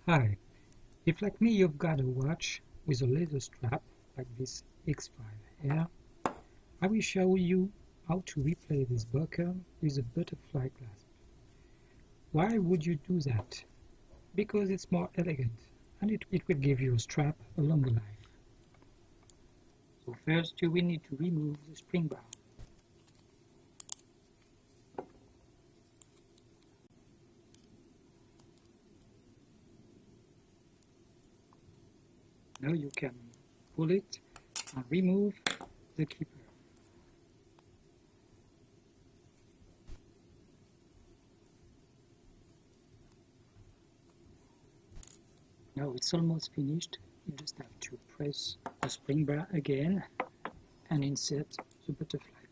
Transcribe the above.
Hi, if like me you've got a watch with a leather strap like this X5 here, I will show you how to replace this buckle with a butterfly clasp. Why would you do that? Because it's more elegant and it will give your strap a longer life. So first you will need to remove the spring bar. Now you can pull it and remove the keeper. Now it's almost finished. You just have to press the spring bar again and insert the butterfly.